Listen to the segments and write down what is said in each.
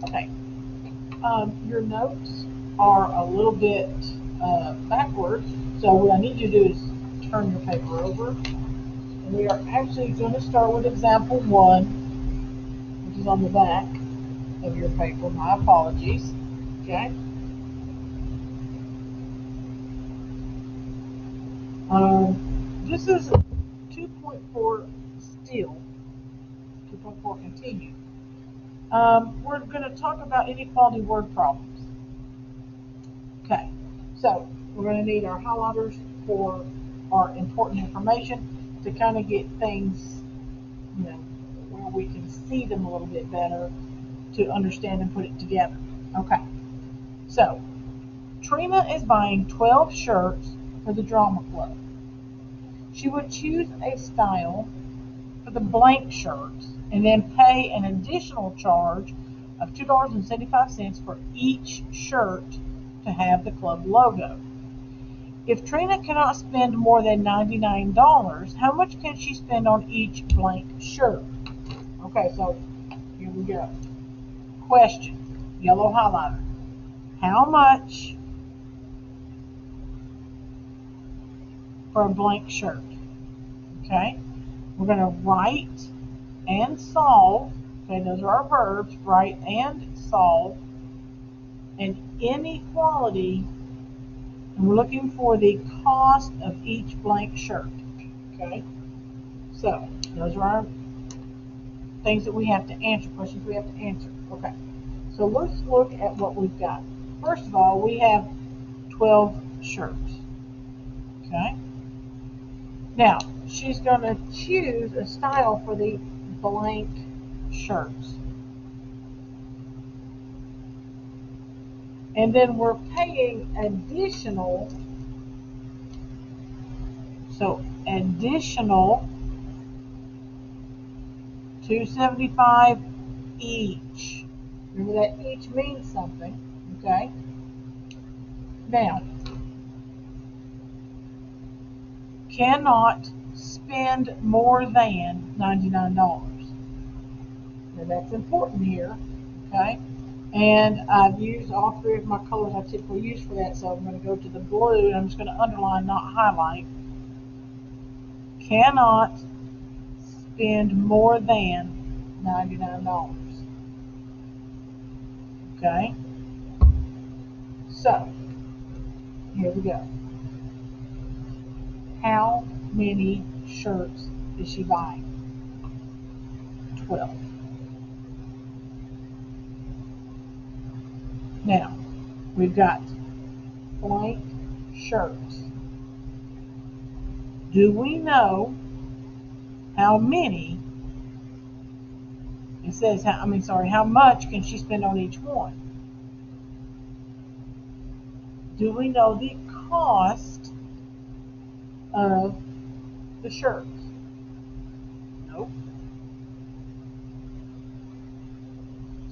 Okay. Your notes are a little bit backwards, so what I need you to do is turn your paper over. And we are actually going to start with example one, which is on the back of your paper. My apologies. Okay. This is 2.4 still, 2.4 continue. We're going to talk about inequality word problems. Okay, so we're going to need our highlighters for our important information to kind of get things, where we can see them a little bit better to understand and put it together. Okay, so Trina is buying 12 shirts for the drama club. She would choose a style for the blank shirts and then pay an additional charge of $2.75 for each shirt to have the club logo. If Trina cannot spend more than $99, how much can she spend on each blank shirt? Okay, so here we go. Question, yellow highlighter. How much for a blank shirt? Okay, we're going to write and solve. Okay, those are our verbs, write and solve an inequality, and we're looking for the cost of each blank shirt. Okay, so those are our things that we have to answer, questions we have to answer. Okay, so let's look at what we've got. First of all, we have 12 shirts. Okay, now she's going to choose a style for the blank shirts. And then we're paying additional, so additional $2.75 each. Remember that each means something, okay? Now, cannot spend more than $99. Now that's important here, okay? And I've used all three of my colors I typically use for that, so I'm going to go to the blue and I'm just going to underline, not highlight. Cannot spend more than $99. Okay? So, here we go. How many shirts is she buying? 12. Now, we've got blank shirts. Do we know how many? It says, how much can she spend on each one? Do we know the cost of the shirts? Nope.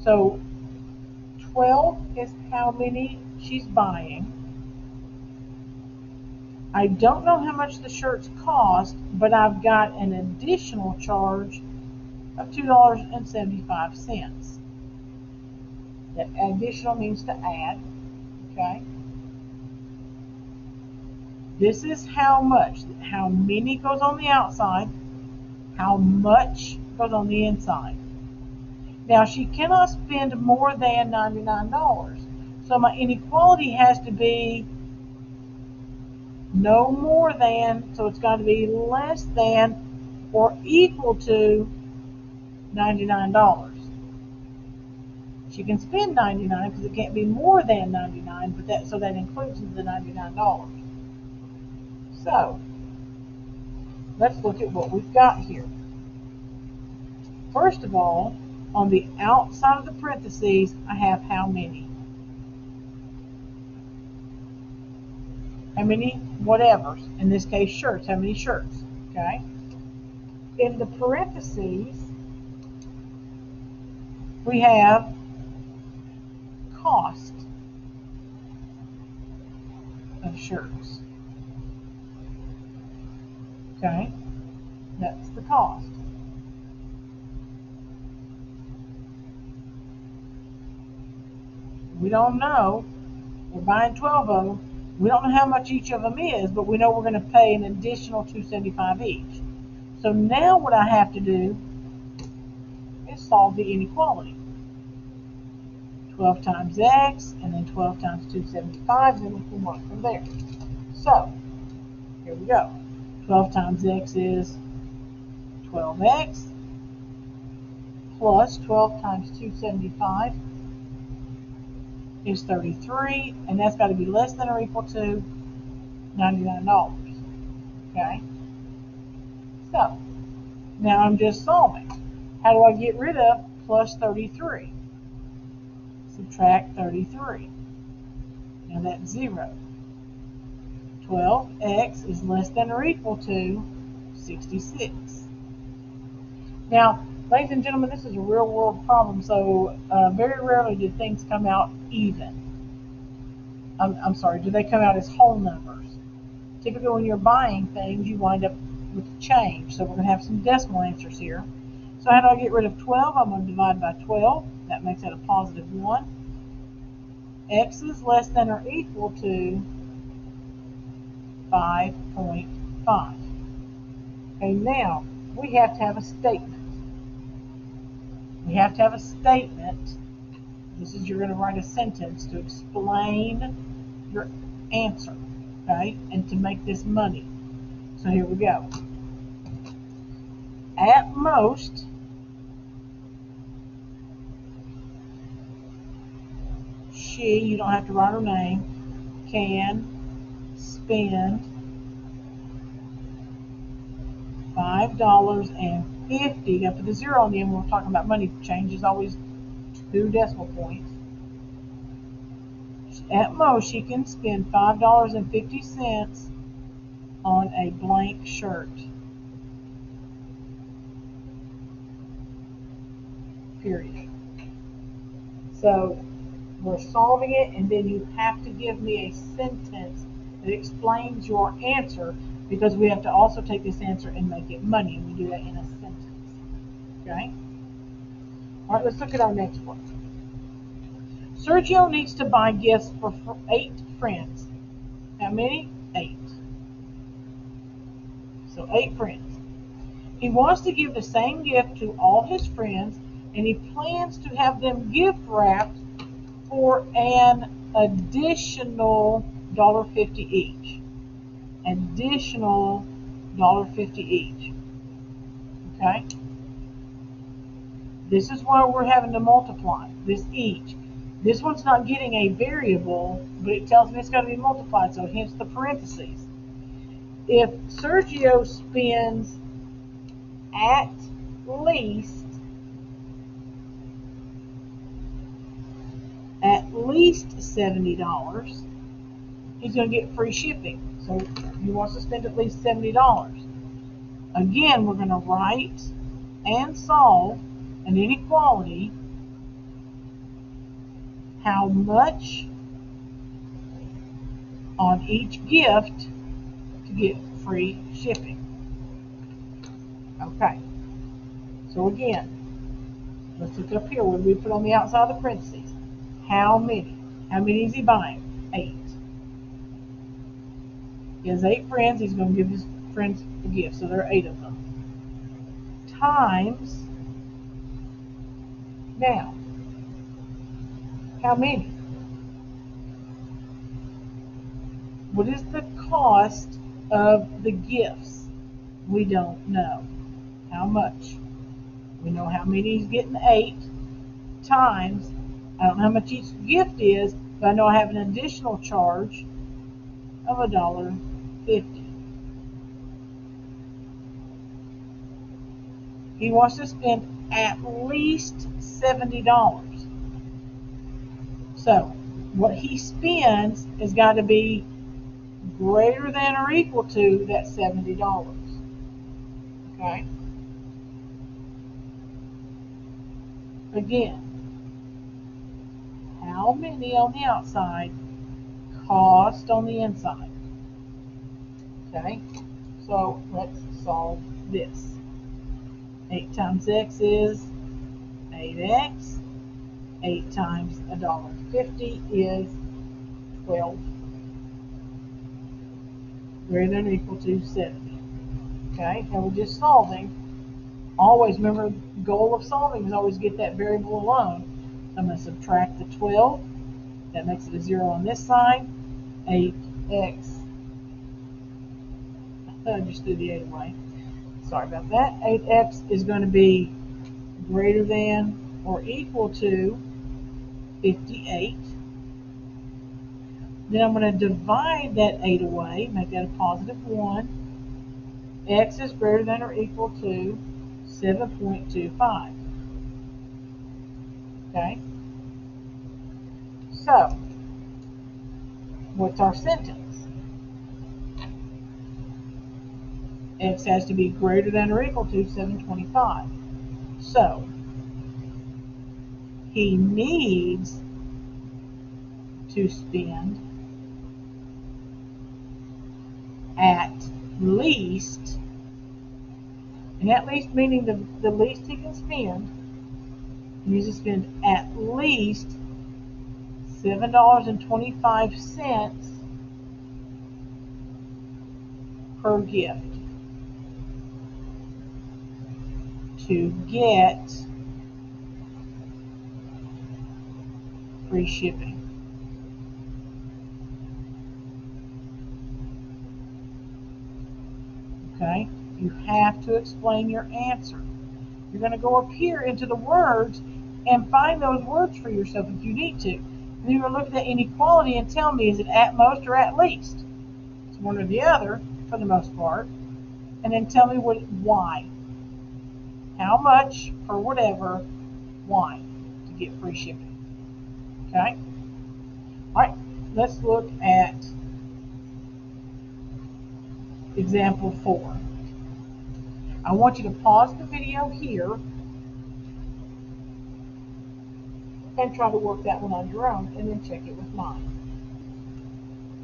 So 12 is how many she's buying. I don't know how much the shirts cost, but I've got an additional charge of $2.75. That additional means to add, okay? This is how much, how many goes on the outside, how much goes on the inside. Now, she cannot spend more than $99. So my inequality has to be no more than, so it's got to be less than or equal to $99. She can spend $99 because it can't be more than $99, but that includes the $99. So let's look at what we've got here. First of all, on the outside of the parentheses, I have how many. How many whatevers. In this case, shirts. How many shirts? Okay. In the parentheses, we have cost of shirts. Okay. That's the cost. We don't know. We're buying 12 of them. We don't know how much each of them is, but we know we're going to pay an additional $2.75 each. So now what I have to do is solve the inequality. 12 times x, and then 12 times 275, then we can work from there. So, here we go. 12 times x is 12x, plus 12 times 275 is 33, and that's got to be less than or equal to $99. Okay? So, now I'm just solving. How do I get rid of plus 33? Subtract 33. Now that's 0. 12x is less than or equal to 66. Now, ladies and gentlemen, this is a real world problem, so very rarely do things come out even. I'm sorry, do they come out as whole numbers? Typically when you're buying things, you wind up with change, so we're going to have some decimal answers here. So how do I get rid of 12? I'm going to divide by 12. That makes it a positive 1. X is less than or equal to 5.5. Okay, now we have to have a statement. We have to have a statement. This is, you're going to write a sentence to explain your answer, okay, and to make this money. So here we go. At most, she, you don't have to write her name, can spend $5.50. You have to put a 0 on the end when we're talking about money. Change is always 2 decimal points. At most, she can spend $5.50 on a blank shirt. Period. So we're solving it, and then you have to give me a sentence that explains your answer, because we have to also take this answer and make it money, and we do that in a sentence. Okay? All right, let's look at our next one. Sergio needs to buy gifts for 8 friends. How many? 8. So 8 friends. He wants to give the same gift to all his friends, and he plans to have them gift wrapped for an additional $1.50 each. Additional $1.50 each. Okay? This is why we're having to multiply this each. This one's not getting a variable, but it tells me it's got to be multiplied, so hence the parentheses. If Sergio spends at least $70, he's going to get free shipping. So he wants to spend at least $70. Again, we're going to write and solve an inequality. How much on each gift to get free shipping. Okay. So again, let's look up here. What do we put on the outside of the parentheses? How many? How many is he buying? 8. He has 8 friends. He's going to give his friends a gift. So there are 8 of them. Times, now, how many? What is the cost of the gifts? We don't know. How much? We know how many he's getting, 8, times, I don't know how much each gift is, but I know I have an additional charge of $1.50. He wants to spend at least $70. So what he spends has got to be greater than or equal to that $70. Okay? Again, how many on the outside cost on the inside? Okay? So let's solve this. 8 times x is 8x. 8 times $1.50 is 12, greater than or equal to 70. Okay, now we're just solving. Always remember, the goal of solving is always get that variable alone. So I'm going to subtract the 12. That makes it a 0 on this side. 8x. I just threw the 8 away. Sorry about that. 8x is going to be greater than or equal to 58. Then I'm going to divide that 8 away, make that a positive 1. X is greater than or equal to 7.25. Okay? So, what's our sentence? X has to be greater than or equal to 725. So, he needs to spend at least, and at least meaning the least he can spend, he needs to spend at least $7.25 per gift to get free shipping. Okay? You have to explain your answer. You're going to go up here into the words and find those words for yourself if you need to. And you're going to look at that inequality and tell me, is it at most or at least? It's one or the other for the most part. And then tell me why. How much or whatever, why to get free shipping. Okay? Alright, let's look at example 4. I want you to pause the video here and try to work that one on your own and then check it with mine.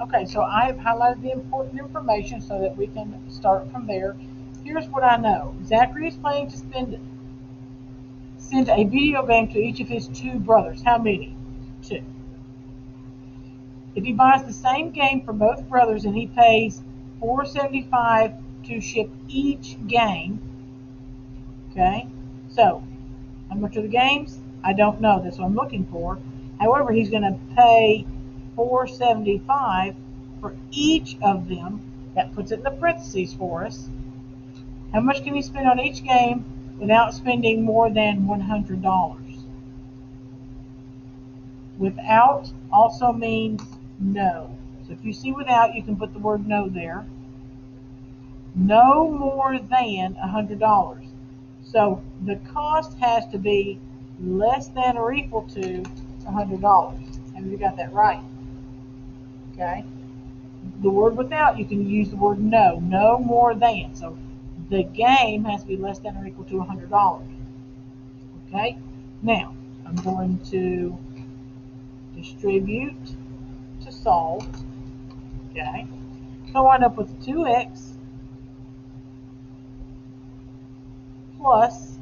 Okay, so I have highlighted the important information so that we can start from there. Here's what I know. Zachary is planning to send a video game to each of his 2 brothers. How many? 2. If he buys the same game for both brothers and he pays $4.75 to ship each game, okay, so how much are the games? I don't know. That's what I'm looking for. However, he's going to pay $4.75 for each of them. That puts it in the parentheses for us. How much can he spend on each game without spending more than $100? Without also means no. So if you see without, you can put the word no there. No more than $100. So the cost has to be less than or equal to $100. Have you got that right? Okay. The word without, you can use the word no. No more than. So the game has to be less than or equal to $100. Okay. Now I'm going to distribute to solve. Okay. So I wind up with 2x plus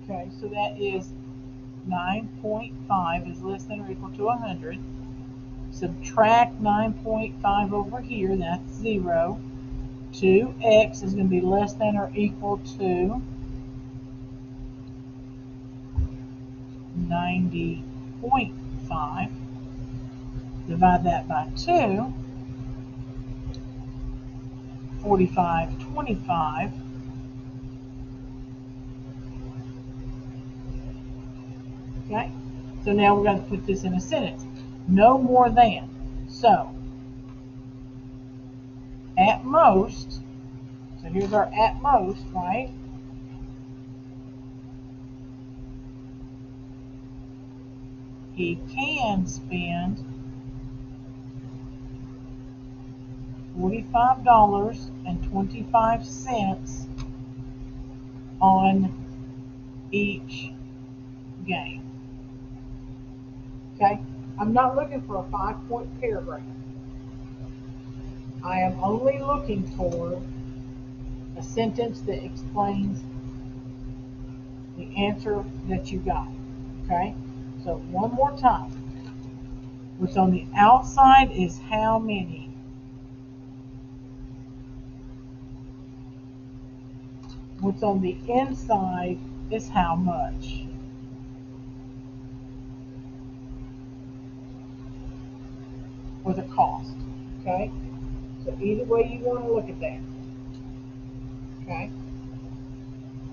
okay, so that is 9.5 is less than or equal to 100. Subtract 9.5 over here, that's 0. 2x is going to be less than or equal to 90.5. Divide that by 2. 45.25. Okay, so now we're going to put this in a sentence. No more than. So, at most, so here's our at most, right? He can spend $45.25 on each game. Okay, I'm not looking for a 5-point paragraph. I am only looking for a sentence that explains the answer that you got. Okay? So one more time. What's on the outside is how many. What's on the inside is how much. Or the cost. Okay? So either way you want to look at that. Okay?